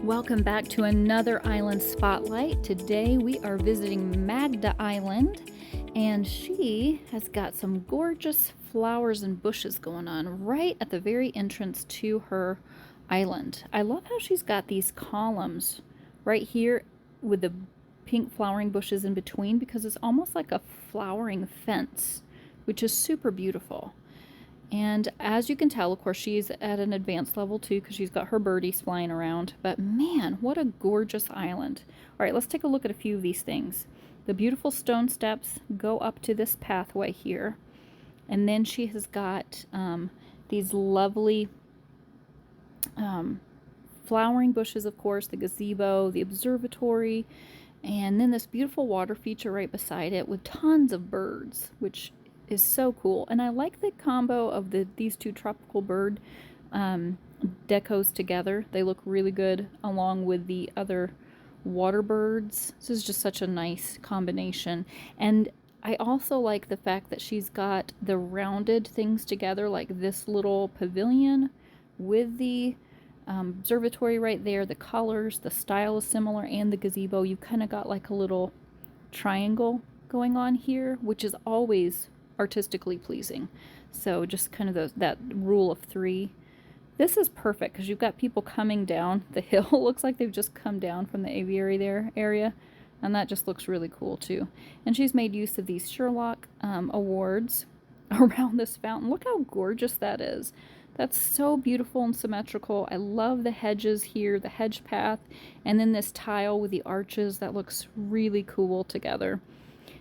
Welcome back to another Island Spotlight. Today we are visiting Magda Island, and she has got some gorgeous flowers and bushes going on right at the very entrance to her island. I love how she's got these columns right here with the pink flowering bushes in between because it's almost like a flowering fence, which is super beautiful. And as you can tell, of course, she's at an advanced level too because she's got her birdies flying around. But man, what a gorgeous island. All right, let's take a look at a few of these things. The beautiful stone steps go up to this pathway here. And then she has got these lovely flowering bushes, of course, the gazebo, the observatory, and then this beautiful water feature right beside it with tons of birds, which is so cool. And I like the combo of these two tropical bird decos together. They look really good along with the other water birds. This is just such a nice combination. And I also like the fact that she's got the rounded things together, like this little pavilion with the observatory right there. The colors, the style is similar, and the gazebo. You've kind of got like a little triangle going on here, which is always artistically pleasing. So just kind of that rule of three. This is perfect because you've got people coming down the hill. Looks like they've just come down from the aviary area, and that just looks really cool too. And she's made use of these Sherlock awards around this fountain. Look how gorgeous that is. That's so beautiful and symmetrical. I love the hedges here, the hedge path, and then this tile with the arches. That looks really cool together.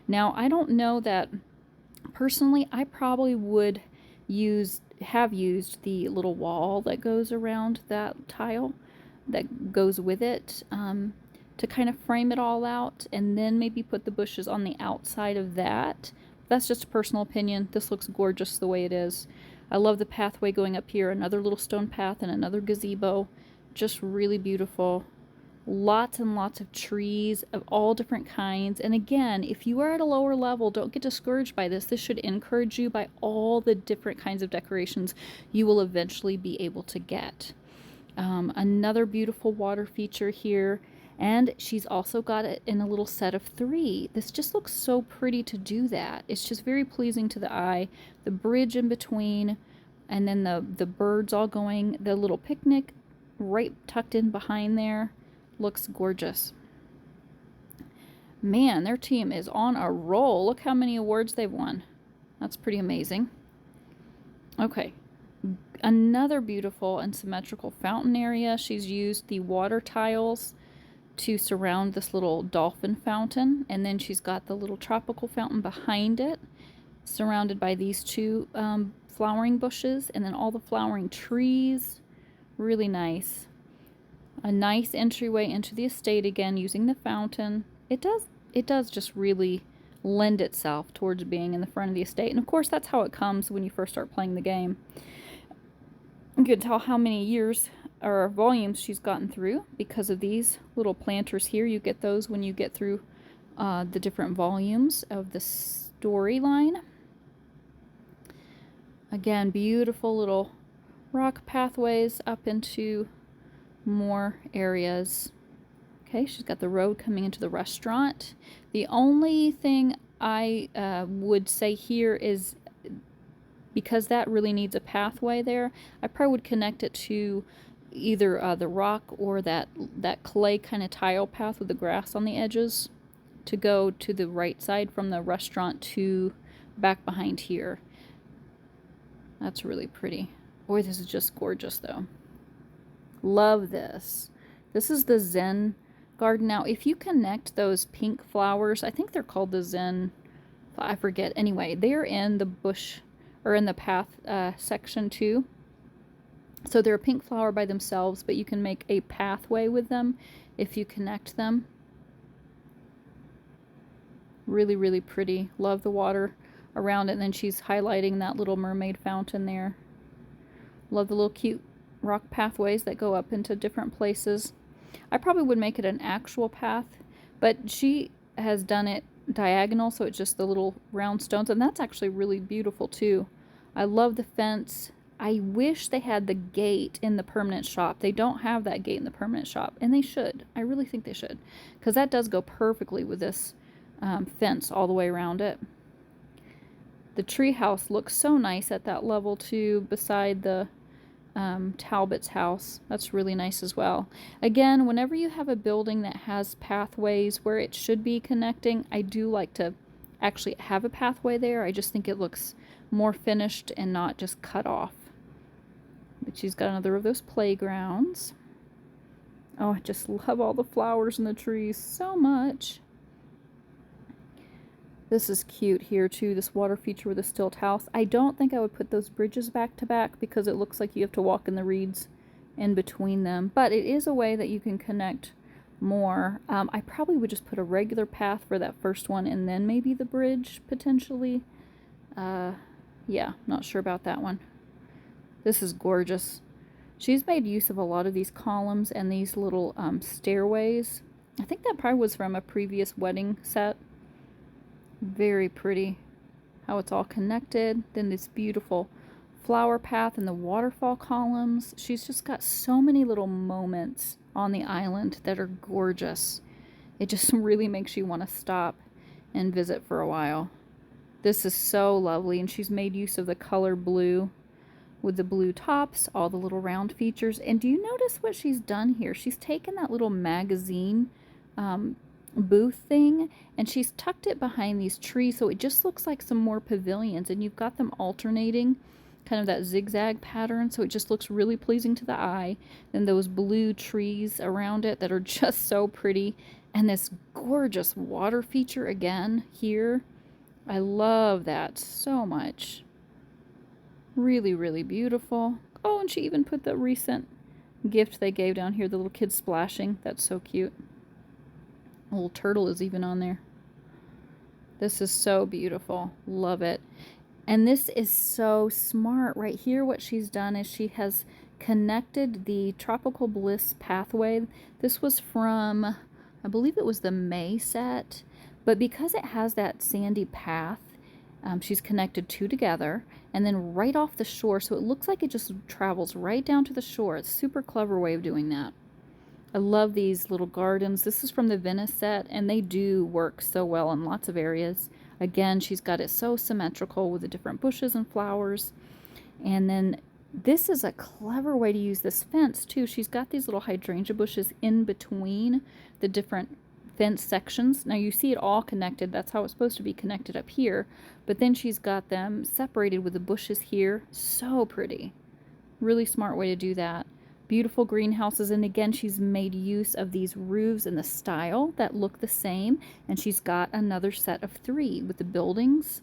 Now, I don't know that personally, I probably would have used the little wall that goes around that tile that goes with it to kind of frame it all out, and then maybe put the bushes on the outside of that. That's just a personal opinion. This looks gorgeous the way it is. I love the pathway going up here, another little stone path and another gazebo. Just really beautiful. Lots and lots of trees of all different kinds. And again, if you are at a lower level, don't get discouraged by this. This should encourage you by all the different kinds of decorations you will eventually be able to get. Another beautiful water feature here. And she's also got it in a little set of 3. This just looks so pretty to do that. It's just very pleasing to the eye. The bridge in between, and then the birds all going, the little picnic right tucked in behind there. Looks gorgeous. Man, their team is on a roll. Look how many awards they've won. That's pretty amazing. Okay, another beautiful and symmetrical fountain area. She's used the water tiles to surround this little dolphin fountain, and then she's got the little tropical fountain behind it, surrounded by these 2 flowering bushes, and then all the flowering trees. Really nice. A nice entryway into the estate again using the fountain. It does just really lend itself towards being in the front of the estate. And of course that's how it comes when you first start playing the game. You can tell how many years or volumes she's gotten through because of these little planters here. You get those when you get through the different volumes of the storyline. Again, beautiful little rock pathways up into more areas. Okay, she's got the road coming into the restaurant. The only thing I would say here is, because that really needs a pathway there, I probably would connect it to either the rock or that clay kind of tile path with the grass on the edges to go to the right side from the restaurant to back behind here. That's really pretty. Boy, this is just gorgeous though. Love this. This is the Zen garden. Now, if you connect those pink flowers, I think they're called the Zen, I forget. Anyway, they're in the bush or in the path section too. So they're a pink flower by themselves, but you can make a pathway with them if you connect them. Really, really pretty. Love the water around it. And then she's highlighting that little mermaid fountain there. Love the little cute rock pathways that go up into different places. I probably would make it an actual path, but she has done it diagonal, so it's just the little round stones, and that's actually really beautiful too. I love the fence. I wish they had the gate in the permanent shop. They don't have that gate in the permanent shop, and they should. I really think they should, because that does go perfectly with this fence all the way around it. The tree house looks so nice at that level too, beside the Talbot's house. That's really nice as well. Again, whenever you have a building that has pathways where it should be connecting, I do like to actually have a pathway there. I just think it looks more finished and not just cut off. But she's got another of those playgrounds. Oh, I just love all the flowers and the trees so much. This is cute here too, this water feature with a stilt house. I don't think I would put those bridges back to back because it looks like you have to walk in the reeds in between them. But it is a way that you can connect more. I probably would just put a regular path for that first one and then maybe the bridge potentially. Yeah, not sure about that one. This is gorgeous. She's made use of a lot of these columns and these little stairways. I think that probably was from a previous wedding set. Very pretty how it's all connected. Then this beautiful flower path and the waterfall columns. She's just got so many little moments on the island that are gorgeous. It just really makes you want to stop and visit for a while. This is so lovely, and she's made use of the color blue with the blue tops, all the little round features. And do you notice what she's done here? She's taken that little magazine booth thing and she's tucked it behind these trees, so it just looks like some more pavilions, and you've got them alternating kind of that zigzag pattern, so it just looks really pleasing to the eye. Then those blue trees around it that are just so pretty, and this gorgeous water feature again here. I love that so much. Really, really beautiful. Oh, and she even put the recent gift they gave down here, the little kid splashing. That's so cute. A little turtle is even on there. This is so beautiful. Love it. And this is so smart. Right here, what she's done is she has connected the Tropical Bliss pathway. This was from, I believe it was the May set. But because it has that sandy path, she's connected two together. And then right off the shore, so it looks like it just travels right down to the shore. It's a super clever way of doing that. I love these little gardens. This is from the Venice set, and they do work so well in lots of areas. Again, she's got it so symmetrical with the different bushes and flowers. And then this is a clever way to use this fence too. She's got these little hydrangea bushes in between the different fence sections. Now you see it all connected. That's how it's supposed to be connected up here. But then she's got them separated with the bushes here. So pretty. Really smart way to do that. Beautiful greenhouses, and again she's made use of these roofs in the style that look the same, and she's got another set of three with the buildings,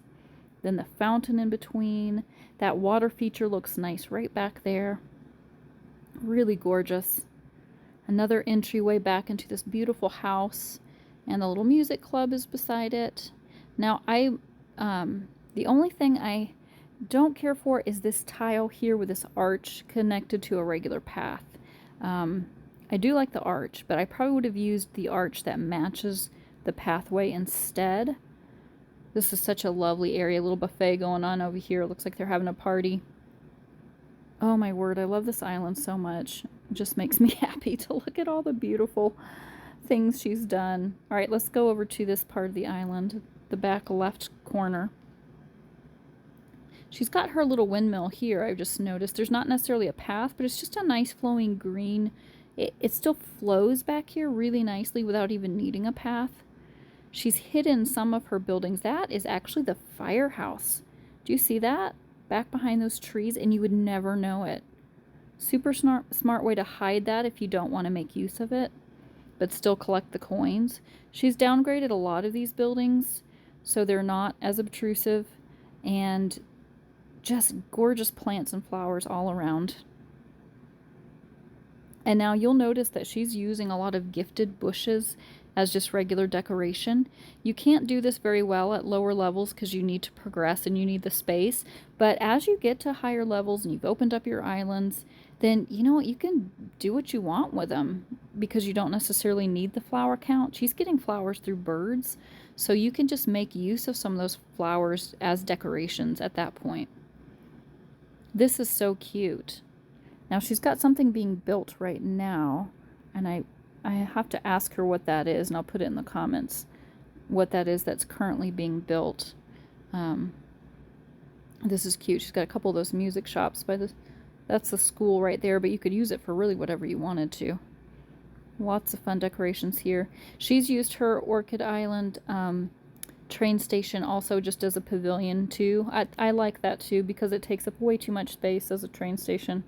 then the fountain in between. That water feature looks nice right back there. Really gorgeous. Another entryway back into this beautiful house, and the little music club is beside it. Now the only thing I don't care for is this tile here with this arch connected to a regular path. I do like the arch, but I probably would have used the arch that matches the pathway instead. This is such a lovely area. A little buffet going on over here. It looks like they're having a party. Oh my word, I love this island so much. It just makes me happy to look at all the beautiful things she's done. All right, let's go over to this part of the island, the back left corner. She's got her little windmill here, I've just noticed. There's not necessarily a path, but it's just a nice flowing green. It still flows back here really nicely without even needing a path. She's hidden some of her buildings. That is actually the firehouse. Do you see that? Back behind those trees, and you would never know it. Super smart way to hide that if you don't want to make use of it, but still collect the coins. She's downgraded a lot of these buildings, so they're not as obtrusive, and just gorgeous plants and flowers all around. And now you'll notice that she's using a lot of gifted bushes as just regular decoration. You can't do this very well at lower levels because you need to progress and you need the space. But as you get to higher levels and you've opened up your islands, then you know what, you can do what you want with them because you don't necessarily need the flower count. She's getting flowers through birds, so you can just make use of some of those flowers as decorations at that point. This is so cute. Now she's got something being built right now, and I have to ask her what that is, and I'll put it in the comments what that is that's currently being built. This is cute. She's got a couple of those music shops by the, that's the school right there, but you could use it for really whatever you wanted to. Lots of fun decorations here. She's used her Orchid Island train station also just as a pavilion too. I like that too because it takes up way too much space as a train station.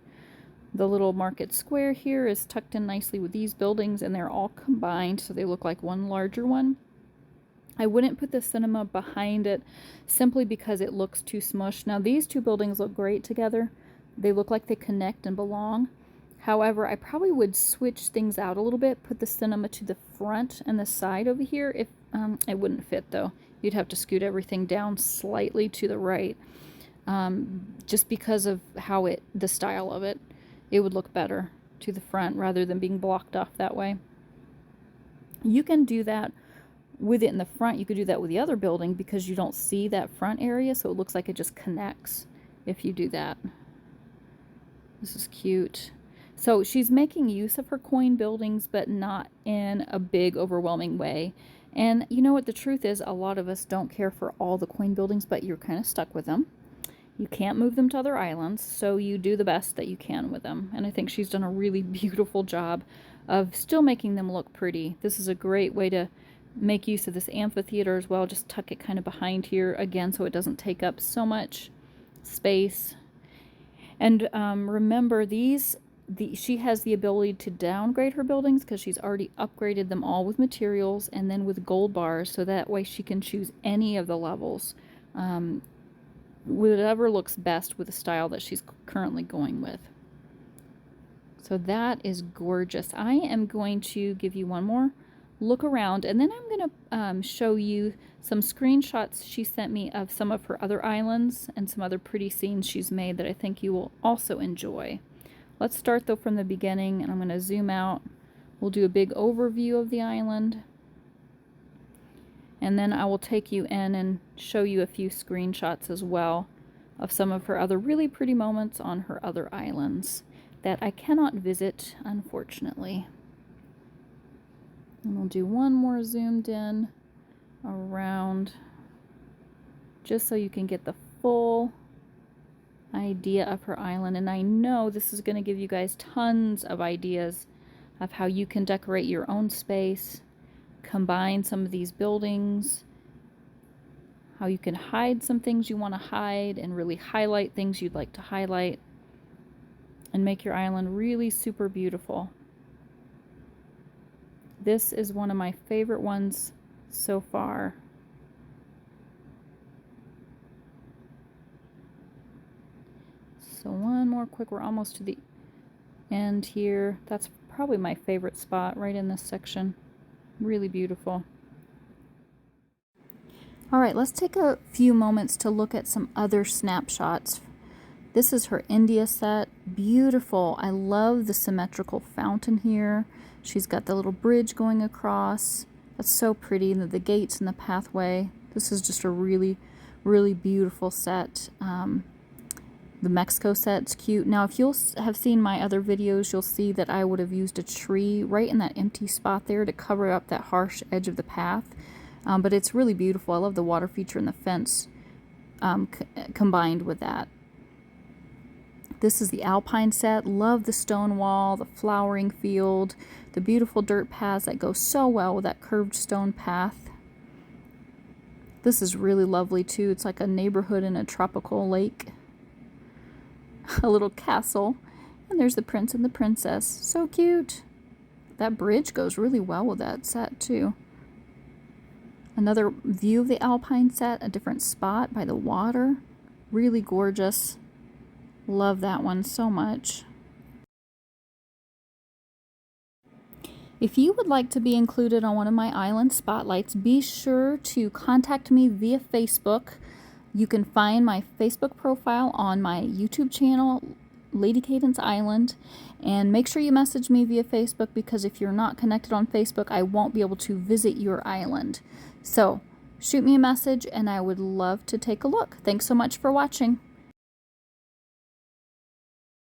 The little market square here is tucked in nicely with these buildings, and they're all combined so they look like one larger one. I wouldn't put the cinema behind it simply because it looks too smushed. Now these two buildings look great together. They look like they connect and belong. However, I probably would switch things out a little bit, put the cinema to the front and the side over here. If it wouldn't fit though. You'd have to scoot everything down slightly to the right, just because of how the style of it. It would look better to the front rather than being blocked off that way. You can do that with it in the front. You could do that with the other building because you don't see that front area, so it looks like it just connects if you do that. This is cute. So she's making use of her coin buildings, but not in a big, overwhelming way. And you know what the truth is, a lot of us don't care for all the coin buildings, but you're kind of stuck with them. You can't move them to other islands, so you do the best that you can with them. And I think she's done a really beautiful job of still making them look pretty. This is a great way to make use of this amphitheater as well. Just tuck it kind of behind here again so it doesn't take up so much space. And remember, she has the ability to downgrade her buildings because she's already upgraded them all with materials and then with gold bars, so that way she can choose any of the levels, whatever looks best with the style that she's currently going with. So that is gorgeous. I am going to give you one more look around, and then I'm going to show you some screenshots she sent me of some of her other islands and some other pretty scenes she's made that I think you will also enjoy. Let's start though from the beginning, and I'm going to zoom out. We'll do a big overview of the island, and then I will take you in and show you a few screenshots as well of some of her other really pretty moments on her other islands that I cannot visit, unfortunately. And we'll do one more zoomed in around just so you can get the full idea of her island. And I know this is going to give you guys tons of ideas of how you can decorate your own space, combine some of these buildings, how you can hide some things you want to hide and really highlight things you'd like to highlight, and make your island really super beautiful. This is one of my favorite ones so far. So one more quick, we're almost to the end here. That's probably my favorite spot right in this section. Really beautiful. All right, let's take a few moments to look at some other snapshots. This is her India set. Beautiful. I love the symmetrical fountain here. She's got the little bridge going across. That's so pretty. And the gates and the pathway. This is just a really, really beautiful set. The Mexico set's cute. Now, if you'll have seen my other videos, you'll see that I would have used a tree right in that empty spot there to cover up that harsh edge of the path. But it's really beautiful. I love the water feature and the fence combined with that. This is the Alpine set. Love the stone wall, the flowering field, the beautiful dirt paths that go so well with that curved stone path. This is really lovely too. It's like a neighborhood in a tropical lake. A little castle. And there's the prince and the princess. So cute. That bridge goes really well with that set too. Another view of the Alpine set, a different spot by the water. Really gorgeous. Love that one so much. If you would like to be included on one of my island spotlights, be sure to contact me via Facebook. You can find my Facebook profile on my YouTube channel, Lady Cadence Island, and make sure you message me via Facebook, because if you're not connected on Facebook, I won't be able to visit your island. So shoot me a message and I would love to take a look. Thanks so much for watching.